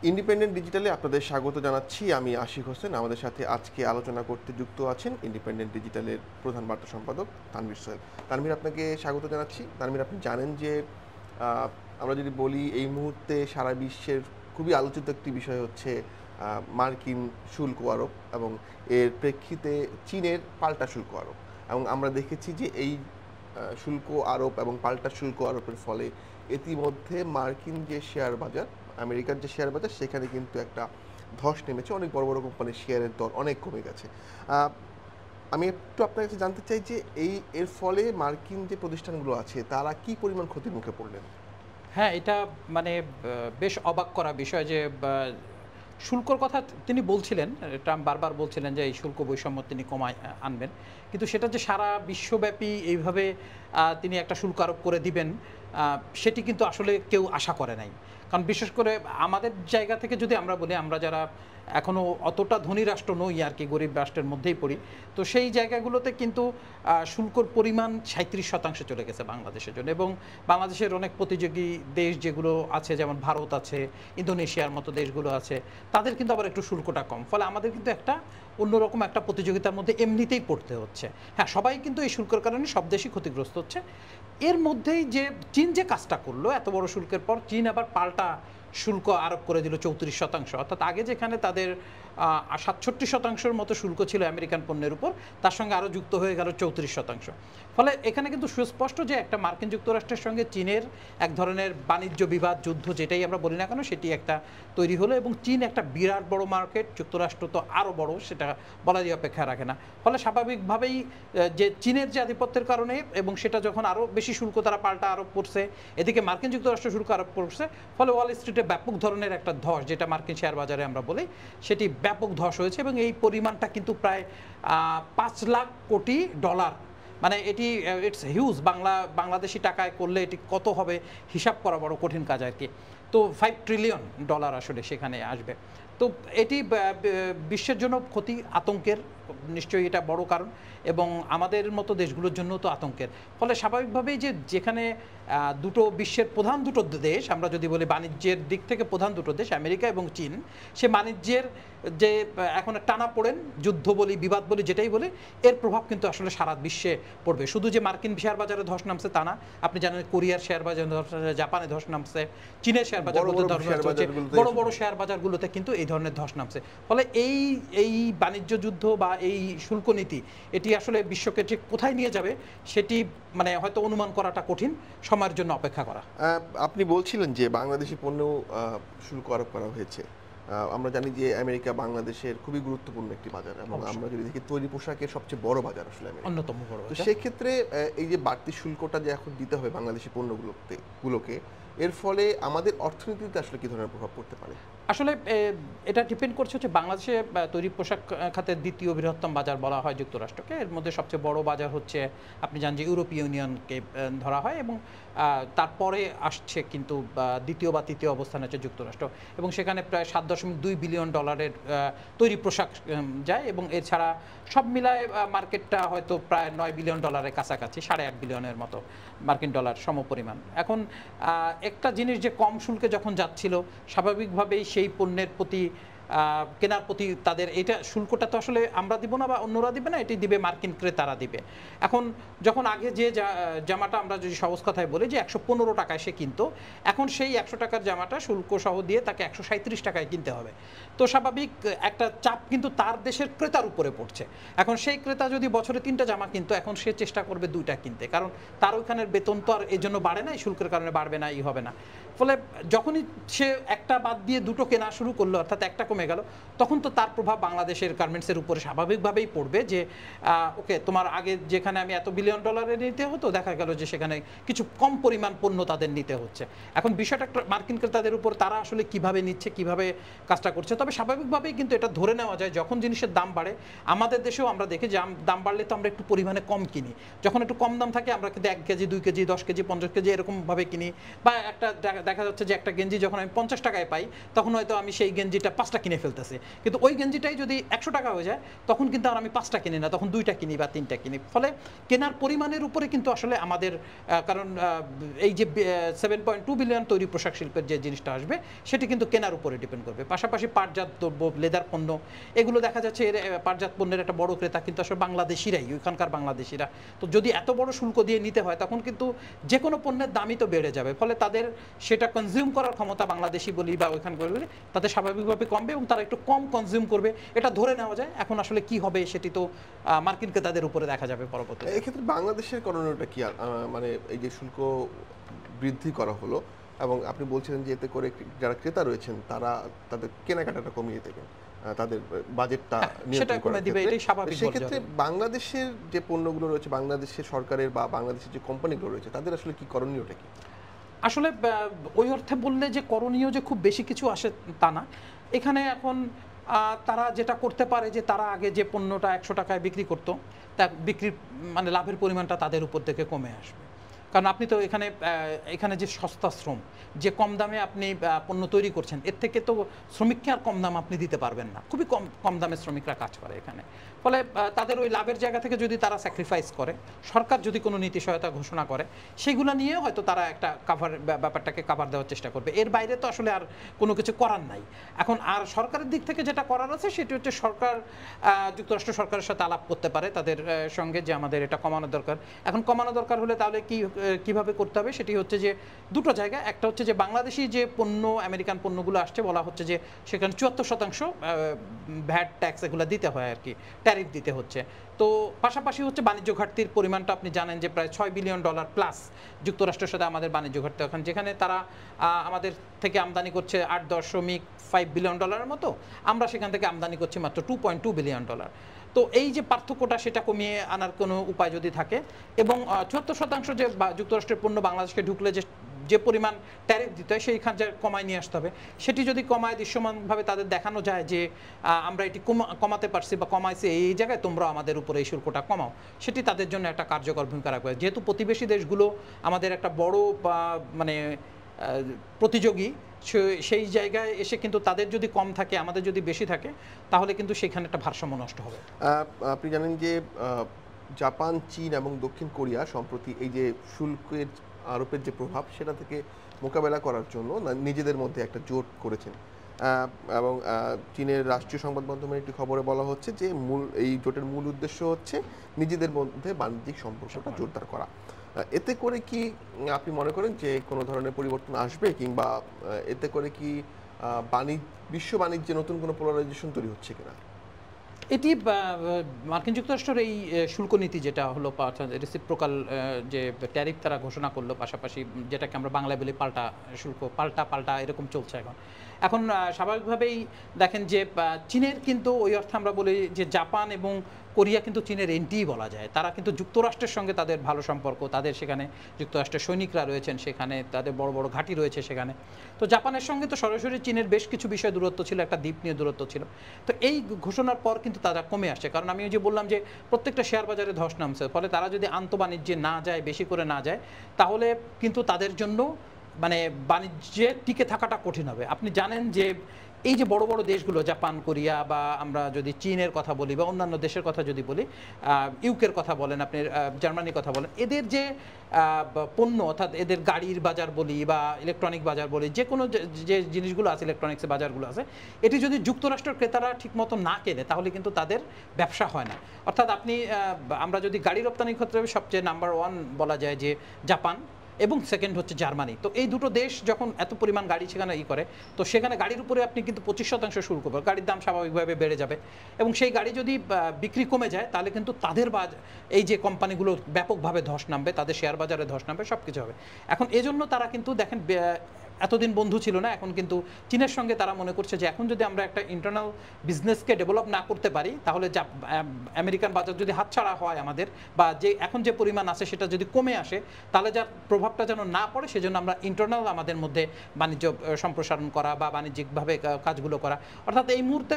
Independent ডিজিটালে আপনাদের স্বাগত জানাচ্ছি। আমি আশিক হোসেন। আমাদের সাথে আজকে আলোচনা করতে যুক্ত আছেন ইন্ডিপেন্ডেন্ট ডিজিটালের প্রধান বার্তা সম্পাদক তানভীর সোহেল। তানভীর, আপনাকে স্বাগত জানাচ্ছি। তানভীর, আপনি জানেন যে আমরা যদি বলি এই মুহূর্তে সারা বিশ্বের খুবই আলোচিত একটি বিষয় হচ্ছে মার্কিন শুল্ক আরোপ এবং এর প্রেক্ষিতে চীনের পাল্টা শুল্ক আরোপ। এবং আমরা দেখেছি যে এই শুল্ক আরোপ এবং পাল্টা শুল্ক আরোপের ফলে ইতিমধ্যে মার্কিন যে শেয়ার বাজার, আমেরিকার যে শেয়ার বাজার, সেখানে কিন্তু একটা ধস নেমেছে। অনেক বড় বড় কোম্পানির শেয়ারের দর অনেক কমে গেছে। আমি একটু আপনার কাছে জানতে চাই যে এর ফলে মার্কিন যে প্রতিষ্ঠানগুলো আছে তারা কি পরিমাণ ক্ষতির মুখে পড়লেন? হ্যাঁ, এটা মানে বেশ অবাক করা বিষয় যে শুল্কর কথা তিনি বলছিলেন, ট্রাম্প বারবার বলছিলেন যে এই শুল্ক বৈষম্য তিনি কমায় আনবেন। কিন্তু সেটা যে সারা বিশ্বব্যাপী এইভাবে তিনি একটা শুল্ক আরোপ করে দিবেন, সেটি কিন্তু আসলে কেউ আশা করে নাই। কারণ বিশেষ করে আমাদের জায়গা থেকে যদি আমরা বলি, আমরা যারা এখনও অতটা ধনী রাষ্ট্র নই আর কি, গরিব রাষ্ট্রের মধ্যেই পড়ি, তো সেই জায়গাগুলোতে কিন্তু শুল্কর পরিমাণ ৩৭% চলে গেছে বাংলাদেশের জন্য। এবং বাংলাদেশের অনেক প্রতিযোগী দেশ যেগুলো আছে, যেমন ভারত আছে, ইন্দোনেশিয়ার মতো দেশগুলো আছে, তাদের কিন্তু আবার একটু শুল্কটা কম। ফলে আমাদের কিন্তু একটা অন্যরকম একটা প্রতিযোগিতার মধ্যে এমনিতেই পড়তে হচ্ছে। হ্যাঁ, সবাই কিন্তু এই শুল্কের কারণে সব দেশই ক্ষতিগ্রস্ত হচ্ছে। এর মধ্যেই যে চীন যে কাজটা করলো, এত বড় শুল্কের পর চীন আবার পাল্টা শুল্ক আরোপ করে দিল ৩৪%। অর্থাৎ আগে যেখানে তাদের ৬৭% মতো শুল্ক ছিল আমেরিকান পণ্যের উপর, তার সঙ্গে আরও যুক্ত হয়ে গেল ৩৪%। ফলে এখানে কিন্তু সুস্পষ্ট যে একটা মার্কিন যুক্তরাষ্ট্রের সঙ্গে চীনের এক ধরনের বাণিজ্য বিবাদ, যুদ্ধ যেটাই আমরা বলি না কেন, সেটি একটা তৈরি হলো। এবং চীন একটা বিরাট বড় মার্কেট, যুক্তরাষ্ট্র তো আরও বড়, সেটা বলারই অপেক্ষা রাখে না। ফলে স্বাভাবিকভাবেই যে চীনের যে আধিপত্যের কারণে, এবং সেটা যখন আরও বেশি শুল্ক তারা পাল্টা আরোপ করছে, এদিকে মার্কিন যুক্তরাষ্ট্র শুল্ক আরোপ করছে, ফলে ওয়াল স্ট্রিটে ব্যাপক ধরনের একটা ধস, যেটা মার্কিন শেয়ার বাজারে আমরা বলি, সেটি ব্যাপক ধস হয়েছে। এবং এই পরিমাণটা কিন্তু প্রায় ৫ লাখ কোটি ডলার। মানে এটি ইটস হিউজ। বাংলাদেশি টাকায় করলে এটি কত হবে হিসাব করা বড় কঠিন কাজ আর কি। তো 5 ট্রিলিয়ন ডলার আসলে সেখানে আসবে। তো এটি বিশ্বের জন্য ক্ষতি, আতঙ্কের, নিশ্চয়ই এটা বড় কারণ, এবং আমাদের মতো দেশগুলোর জন্য তো আতঙ্কের। ফলে স্বাভাবিকভাবেই যেখানে দুটো বিশ্বের প্রধান দুটো দেশ, আমরা যদি বলি বাণিজ্যের দিক থেকে প্রধান দুটো দেশ আমেরিকা এবং চীন, সে বাণিজ্যের যে এখন টানা পড়েন, যুদ্ধ বলি, বিবাদ বলি, যেটাই বলি, এর প্রভাব কিন্তু আসলে সারা বিশ্বে পড়বে। শুধু যে মার্কিন শেয়ার বাজারে ধস নামছে তা না, আপনি জানেন কোরিয়ার শেয়ার বাজারে ধস নামছে, জাপানে ধস নামছে, চীনের শেয়ার বাজারগুলোতে ধস নামছে, বড় বড় শেয়ার বাজারগুলোতে কিন্তু এই ধরনের ধস নামছে। ফলে এই বাণিজ্য যুদ্ধ বা এই শুল্ক নীতি, এটি আসলে বিশ্বকে ঠিক কোথায় নিয়ে যাবে সেটি মানে হয়তো অনুমান করাটা কঠিন, সময়ের জন্য অপেক্ষা করা। আপনি বলছিলেন যে বাংলাদেশি পণ্যেও শুল্ক আরোপ করা হয়েছে। আমরা জানি যে আমেরিকা বাংলাদেশের খুবই গুরুত্বপূর্ণ একটি বাজার, এবং আমরা যদি দেখি তৈরি পোশাকের সবচেয়ে বড় বাজার আসলে আমেরিকা, অন্যতম বড়। তো সেক্ষেত্রে এই যে বাড়তি শুল্কটা যে এখন দিতে হবে বাংলাদেশি পণ্যগুলোকে, এর ফলে আমাদের অর্থনীতিতে আসলে কি ধরনের প্রভাব পড়তে পারে? আসলে এটা ডিপেন্ড করছে হচ্ছে বাংলাদেশে তৈরি পোশাক খাতের দ্বিতীয় বৃহত্তম বাজার বলা হয় যুক্তরাষ্ট্রকে। এর মধ্যে সবচেয়ে বড় বাজার হচ্ছে, আপনি জানেন যে ইউরোপীয় ইউনিয়নকে ধরা হয়, এবং তারপরে আসছে কিন্তু দ্বিতীয় বা তৃতীয় অবস্থানে হচ্ছে যুক্তরাষ্ট্র। এবং সেখানে প্রায় 7.2 বিলিয়ন ডলারের তৈরি পোশাক যায়। এবং এছাড়া সব মিলায় মার্কেটটা হয়তো প্রায় 9 বিলিয়ন ডলারের কাছাকাছি, 8.5 বিলিয়নের মতো মার্কিন ডলার সমপরিমাণ। এখন একটা জিনিস যে কম শুল্কে যখন যাচ্ছিল, স্বাভাবিকভাবেই সেই পণ্যের প্রতি কেনার প্রতি তাদের এটা শুল্কটা তো আসলে আমরা দিব না বা অন্যরা দিবে না, এটি দিবে মার্কিন ক্রেতারা দিবে। এখন যখন আগে যে জামাটা আমরা যদি সহজ কথায় বলি যে 115 টাকায় সে কিনতো, এখন সেই 100 টাকার জামাটা শুল্ক সহ দিয়ে তাকে 137 টাকায় কিনতে হবে। তো স্বাভাবিক একটা চাপ কিন্তু তার দেশের ক্রেতার উপরে পড়ছে। এখন সেই ক্রেতা যদি বছরে 3টা জামা কিনতো, এখন সে চেষ্টা করবে 2টা কিনতে, কারণ তার ওইখানের বেতন তো আর এই জন্য বাড়ে না, এই শুল্কের কারণে বাড়বে না, ই হবে না। ফলে যখনই সে একটা বাদ দিয়ে 2টো কেনা শুরু করলো, অর্থাৎ একটা কমে গেল, তখন তো তার প্রভাব বাংলাদেশের গার্মেন্টসের উপরে স্বাভাবিকভাবেই পড়বে। যে ওকে, তোমার আগে যেখানে আমি এত বিলিয়ন ডলারের নিতে হতো, দেখা গেল যে সেখানে কিছু কম পরিমাণ পণ্য তাদের নিতে হচ্ছে। এখন বিষয়টা মার্কিন ক্রেতাদের উপর, তারা আসলে কিভাবে নিচ্ছে, কিভাবে কাজটা করছে। তবে স্বাভাবিকভাবেই কিন্তু এটা ধরে নেওয়া যায়, যখন জিনিসের দাম বাড়ে, আমাদের দেশেও আমরা দেখি যে দাম বাড়লে তো আমরা একটু পরিমাণে কম কিনি। যখন একটু কম দাম থাকে, আমরা কিন্তু 1 কেজি, 2 কেজি, 10 কেজি, 50 কেজি এরকমভাবে কিনি। বা একটা দেখা যাচ্ছে যে একটা গেঞ্জি যখন আমি 50 টাকায় পাই, তখন হয়তো আমি সেই গেঞ্জিটা 5টা কিনে ফেলতেছি, কিন্তু ওই গেঞ্জিটাই যদি 100 টাকা হয়ে যায় তখন কিন্তু আর আমি 5টা কিনি না, তখন 2টা কিনি বা 3টা কিনি। ফলে কেনার পরিমাণের উপরে কিন্তু আসলে আমাদের কারণ এই যে 7.2 বিলিয়ন তৈরি পোশাক শিল্পের যে জিনিসটা আসবে সেটি কিন্তু কেনার উপরে ডিপেন্ড করবে। পাশাপাশি পাটজাত দ্রব্য, লেদার পণ্য, এগুলো দেখা যাচ্ছে এর পাটজাত পণ্যের একটা বড় ক্রেতা কিন্তু আসলে বাংলাদেশিরাই, ওইখানকার বাংলাদেশিরা। তো যদি এত বড় শুল্ক দিয়ে নিতে হয় তখন কিন্তু যে কোনো পণ্যের দামই তো বেড়ে যাবে, ফলে তাদের সেটা কনজিউম করার ক্ষমতা বাংলাদেশি বলি বা ওইখানকার বলি তাদের স্বাভাবিকভাবে কমবে এবং তারা একটু কম কনজিউম করবে, এটা ধরে নেওয়া যায়। এখন আসলে কি হবে সেটি তো মার্কিন ক্রেতাদের উপরে দেখা যাবে পরবর্তীতে। এক্ষেত্রে বাংলাদেশের করণীয়টা কি? মানে এই যে শুল্ক বৃদ্ধি করা হলো এবং আপনি বলছিলেন যে এতে করে যারা ক্রেতা রয়েছেন তারা তাদের কেনাকাটাটা কমিয়ে দেবেন, তাদের বাজেটটা সেটা কমে দিবে, এটাই স্বাভাবিক। সেক্ষেত্রে বাংলাদেশের যে পণ্যগুলো রয়েছে, বাংলাদেশের সরকারের বা বাংলাদেশের যে কোম্পানিগুলো রয়েছে তাদের আসলে কি করণীয়টা কি? আসলে ওই অর্থে বললে যে করণীয় যে খুব বেশি কিছু আসে তা না। এখানে এখন তারা যেটা করতে পারে যে তারা আগে যে পণ্যটা 100 টাকায় বিক্রি করতো, তা বিক্রির মানে লাভের পরিমাণটা তাদের উপর থেকে কমে আসবে। কারণ আপনি তো এখানে যে সস্তা শ্রম, যে কম দামে আপনি পণ্য তৈরি করছেন, এর থেকে তো শ্রমিককে আর কম দাম আপনি দিতে পারবেন না। খুবই কম দামে শ্রমিকরা কাজ করে এখানে। ফলে তাদের ওই লাভের জায়গা থেকে যদি তারা স্যাক্রিফাইস করে, সরকার যদি কোনো নীতি সহায়তা ঘোষণা করে, সেগুলো নিয়ে হয়তো তারা একটা ব্যাপারটাকে কাভার দেওয়ার চেষ্টা করবে। এর বাইরে তো আসলে আর কোনো কিছু করার নাই। এখন আর সরকারের দিক থেকে যেটা করার আছে সেটি হচ্ছে সরকার যুক্তরাষ্ট্র সরকারের সাথে আলাপ করতে পারে তাদের সঙ্গে যে আমাদের এটা কমানো দরকার। এখন কমানো দরকার হলে তাহলে কিভাবে করতে হবে সেটি হচ্ছে যে দুটো জায়গা। একটা হচ্ছে যে বাংলাদেশি যে পণ্য, আমেরিকান পণ্যগুলো আসছে, বলা হচ্ছে যে সেখানে 74% ভ্যাট ট্যাক্স এগুলো দিতে হয় আর কি, ট্যারিফ দিতে হচ্ছে। তো পাশাপাশি হচ্ছে বাণিজ্য ঘাটতির পরিমাণটা আপনি জানেন যে প্রায় $6 বিলিয়ন প্লাস যুক্তরাষ্ট্রের সাথে আমাদের বাণিজ্য ঘাটতি। এখন যেখানে তারা আমাদের থেকে আমদানি করছে $8.5 বিলিয়ন মতো, আমরা সেখান থেকে আমদানি করছি মাত্র $2.2 বিলিয়ন। তো এই যে পার্থক্যটা, সেটা কমিয়ে আনার কোনো উপায় যদি থাকে এবং 74% যে যুক্তরাষ্ট্রের পণ্য বাংলাদেশকে ঢুকলে যে পরিমাণ ট্যারিফ দিতে হয় সেইখান যে কমায় নিয়ে আসতে হবে। সেটি যদি কমায় দৃশ্যমানভাবে তাদের দেখানো যায় যে আমরা এটি কমাতে পারছি বা কমাইছি এই জায়গায়, তোমরা আমাদের উপরে এই শুল্কটা কমাও, সেটি তাদের জন্য একটা কার্যকর ভূমিকা রাখবে। যেহেতু প্রতিবেশী দেশগুলো আমাদের একটা বড় মানে প্রতিযোগী, সেই জায়গায় এসে কিন্তু তাদের যদি কম থাকে, আমাদের যদি বেশি থাকে, তাহলে কিন্তু সেখানে একটা ভারসাম্য নষ্ট হবে। আপনি জানেন যে জাপান, চীন এবং দক্ষিণ কোরিয়া সম্প্রতি এই যে শুল্কের আরোপের যে প্রভাব সেটা থেকে মোকাবেলা করার জন্য নিজেদের মধ্যে একটা জোট করেছেন এবং চীনের রাষ্ট্রীয় সংবাদ মাধ্যমের একটি খবরে বলা হচ্ছে যে এই জোটের মূল উদ্দেশ্য হচ্ছে নিজেদের মধ্যে বাণিজ্যিক সম্পর্কটা জোরদার করা। এতে করে কি আপনি মনে করেন যে কোনো ধরনের পরিবর্তন আসবে, কিংবা এতে করে কি বিশ্ব বাণিজ্যে নতুন কোনো পোলারাইজেশন তৈরি হচ্ছে কিনা? এটি মার্কিন যুক্তরাষ্ট্রের এই শুল্ক নীতি যেটা হলো, রেসিপ্রোকাল যে ট্যারিফ তারা ঘোষণা করলো, পাশাপাশি যেটাকে আমরা বাংলায় বলি পাল্টা শুল্ক, পাল্টা এরকম চলছে এখন স্বাভাবিকভাবেই দেখেন যে চীনের কিন্তু ওই অর্থে আমরা বলি যে জাপান এবং কোরিয়া কিন্তু চীনের এন্টিই বলা যায়। তারা কিন্তু যুক্তরাষ্ট্রের সঙ্গে তাদের ভালো সম্পর্ক, তাদের সেখানে যুক্তরাষ্ট্রের সৈনিকরা রয়েছেন, সেখানে তাদের বড় বড় ঘাঁটি রয়েছে সেখানে। তো জাপানের সঙ্গে তো সরাসরি চীনের বেশ কিছু বিষয় দূরত্ব ছিল, একটা দ্বীপ নিয়ে দূরত্ব ছিল। তো এই ঘোষণার পর কিন্তু তারা কমে আসছে, কারণ আমি যে বললাম যে প্রত্যেকটা শেয়ার বাজারে ধস নামছে, ফলে তারা যদি আন্তঃবাণিজ্যে না যায়, বেশি করে না যায়, তাহলে কিন্তু তাদের জন্য মানে বাণিজ্যে টিকে থাকাটা কঠিন হবে। আপনি জানেন যে এই যে বড় বড় দেশগুলো, জাপান, কোরিয়া, বা আমরা যদি চীনের কথা বলি বা অন্যান্য দেশের কথা যদি বলি, ইউকের কথা বলেন, আপনি জার্মানির কথা বলেন, এদের যে পণ্য, অর্থাৎ এদের গাড়ির বাজার বলি বা ইলেকট্রনিক বাজার বলি, যে কোনো যে জিনিসগুলো আছে, ইলেকট্রনিক্সের বাজারগুলো আছে, এটি যদি যুক্তরাষ্ট্রের ক্রেতারা ঠিকমতো না কেনে তাহলে কিন্তু তাদের ব্যবসা হয় না। অর্থাৎ আমরা যদি গাড়ি রপ্তানির ক্ষেত্রে সবচেয়ে নাম্বার 1 বলা যায় যে জাপান, এবং সেকেন্ড হচ্ছে জার্মানি। তো এই দুটো দেশ যখন এত পরিমাণ গাড়ি সেখানে করে, তো সেখানে গাড়ির উপরে আপনি কিন্তু 25% শুল্ক পাবেন, গাড়ির দাম স্বাভাবিকভাবে বেড়ে যাবে, এবং সেই গাড়ি যদি বিক্রি কমে যায় তাহলে কিন্তু তাদের এই যে কোম্পানিগুলো ব্যাপকভাবে ধস নামবে, তাদের শেয়ার বাজারে ধস নামবে, সব কিছু হবে। এখন এজন্য তারা কিন্তু দেখেন এতদিন বন্ধু ছিল না, এখন কিন্তু চীনের সঙ্গে তারা মনে করছে যে এখন যদি আমরা একটা ইন্টারনাল বিজনেসকে ডেভেলপ না করতে পারি, তাহলে আমেরিকান বাজার যদি হাতছাড়া হয় আমাদের, বা যে এখন যে পরিমাণ আছে সেটা যদি কমে আসে, তাহলে যার প্রভাবটা যেন না পড়ে, সেজন্য আমরা ইন্টারনাল আমাদের মধ্যে বাণিজ্য সম্প্রসারণ করা বা বাণিজ্যিকভাবে কাজগুলো করা। অর্থাৎ এই মুহূর্তে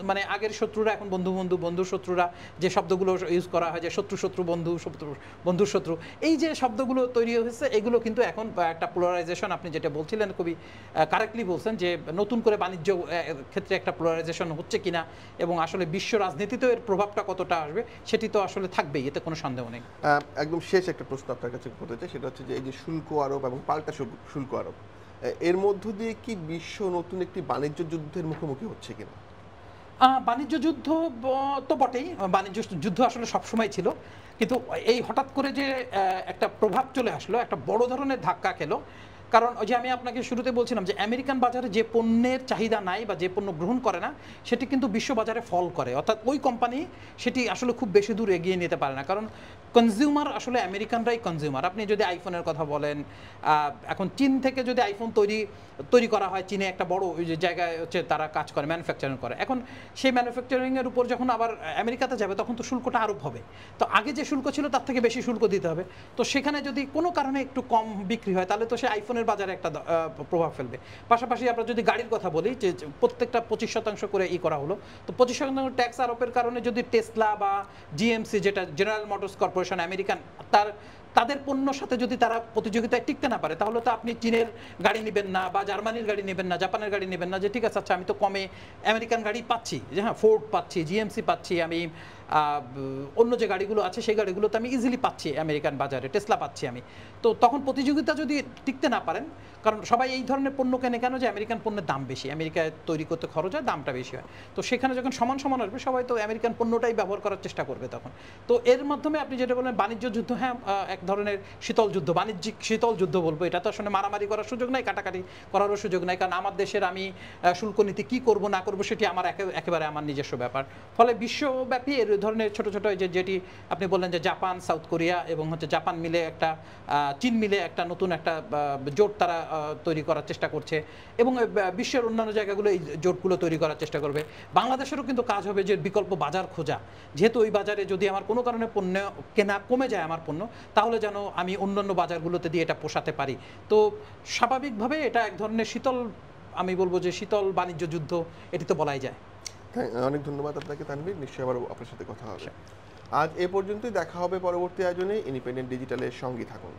মানে আগের শত্রুরা এখন বন্ধুর শত্রুরা, যে শব্দগুলো ইউজ করা হয় যে শত্রু বন্ধুর শত্রু, এই যে শব্দগুলো তৈরি হয়েছে, এগুলো কিন্তু এখন একটা পোলারাইজেশন আপনি যেটা বলছেন বলছিলেন খুবই কারেক্টলি বলছেন যে নতুন করে বাণিজ্য ক্ষেত্রে একটা পোলারাইজেশন হচ্ছে কিনা এবং আসলে বিশ্ব রাজনীতিতেও এর প্রভাবটা কতটা আসবে সেটি তো আসলে থাকবেই, এতে কোনো সন্দেহ নেই। একদম শেষ একটা প্রশ্ন আপনার কাছে করতে চাই, সেটা হচ্ছে যে এই যে শুল্ক আরোপ এবং পাল্টা শুল্ক আরোপ, এর মধ্য দিয়ে কি বিশ্ব নতুন একটি বাণিজ্য যুদ্ধের মুখোমুখি হচ্ছে কিনা? বাণিজ্য যুদ্ধ তো বটেই, বাণিজ্য যুদ্ধ আসলে সবসময় ছিল, কিন্তু এই হঠাৎ করে যে একটা প্রভাব চলে আসলো, একটা বড় ধরনের ধাক্কা খেলো। কারণ ওই যে আমি আপনাকে শুরুতে বলছিলাম যে আমেরিকান বাজারে যে পণ্যের চাহিদা নাই বা যে পণ্য গ্রহণ করে না সেটি কিন্তু বিশ্ব বাজারে ফল করে, অর্থাৎ ওই কোম্পানি সেটি আসলে খুব বেশি দূর এগিয়ে নিতে পারে না, কারণ কনজিউমার আসলে আমেরিকানরাই কনজিউমার। আপনি যদি আইফোনের কথা বলেন, এখন চীন থেকে যদি আইফোন তৈরি করা হয়, চীনে একটা বড় ওই যে জায়গায় হচ্ছে তারা কাজ করে, ম্যানুফ্যাকচারিং করে, এখন সেই ম্যানুফ্যাকচারিংয়ের উপর যখন আবার আমেরিকাতে যাবে তখন তো শুল্কটা আরোপ হবে। তো আগে যে শুল্ক ছিল তার থেকে বেশি শুল্ক দিতে হবে। তো সেখানে যদি কোনো কারণে একটু কম বিক্রি হয় তাহলে তো সে আইফোনের বাজারে একটা প্রভাব ফেলবে। পাশাপাশি আমরা যদি গাড়ির কথা বলি যে প্রত্যেকটা 25% করে করা হলো, তো 25% ট্যাক্স আরোপের কারণে যদি টেসলা বা জিএমসি, যেটা জেনারেল মোটরস কর্পোরেশন আমেরিকান, তাদের পণ্যর সাথে যদি তারা প্রতিযোগিতায় টিকতে না পারে তাহলে তো আপনি চীনের গাড়ি নেবেন না বা জার্মানির গাড়ি নেবেন না, জাপানের গাড়ি নেবেন না, যে ঠিক আছে আচ্ছা আমি তো কমে আমেরিকান গাড়ি পাচ্ছি, যে হ্যাঁ ফোর্ড পাচ্ছি, জিএমসি পাচ্ছি, আমি অন্য যে গাড়িগুলো আছে সেই গাড়িগুলো তো আমি ইজিলি পাচ্ছি আমেরিকান বাজারে, টেসলা পাচ্ছি আমি। তো তখন প্রতিযোগিতা যদি টিকতে না পারেন, কারণ সবাই এই ধরনের পণ্য কেনে কেন, যে আমেরিকান পণ্যের দাম বেশি, আমেরিকায় তৈরি করতে খরচ হয়, দামটা বেশি হয়। তো সেখানে যখন সমান সমান আসবে সবাই তো আমেরিকান পণ্যটাই ব্যবহার করার চেষ্টা করবে তখন। তো এর মাধ্যমে আপনি যেটা বলেন বাণিজ্য যুদ্ধ, হ্যাঁ এক ধরনের শীতল যুদ্ধ, বাণিজ্যিক শীতল যুদ্ধ বলবো, এটা তো আসলে মারামারি করার সুযোগ নাই, কাটাকাটি করারও সুযোগ নাই, কারণ আমার দেশের আমি শুল্ক নীতি কী করবো না করবো সেটি আমার একেবারে আমার নিজস্ব ব্যাপার। ফলে বিশ্বব্যাপী এর ধরনের ছোট ছোট যেটি আপনি বললেন যে জাপান, সাউথ কোরিয়া এবং হচ্ছে জাপান মিলে একটা চীন মিলে একটা নতুন একটা জোট তারা তৈরি করার চেষ্টা করছে, এবং বিশ্বের অন্যান্য জায়গাগুলো এই জোটগুলো তৈরি করার চেষ্টা করবে। বাংলাদেশেরও কিন্তু কাজ হবে যে বিকল্প বাজার খোঁজা, যেহেতু ওই বাজারে যদি আমার কোনো কারণে পণ্য কেনা কমে যায় আমার পণ্য, তাহলে যেন আমি অন্যান্য বাজারগুলোতে দিয়ে এটা পোষাতে পারি। তো স্বাভাবিকভাবে এটা এক ধরনের শীতল, আমি বলবো যে শীতল বাণিজ্য যুদ্ধ, এটি তো বলাই যায়। অনেক ধন্যবাদ আপনাকে তানভীর, নিশ্চয়ই আবার আপনার সাথে কথা হবে। আজ এ পর্যন্তই, দেখা হবে পরবর্তী আয়োজনে। ইন্ডিপেন্ডেন্ট ডিজিটালের সঙ্গী থাকুন।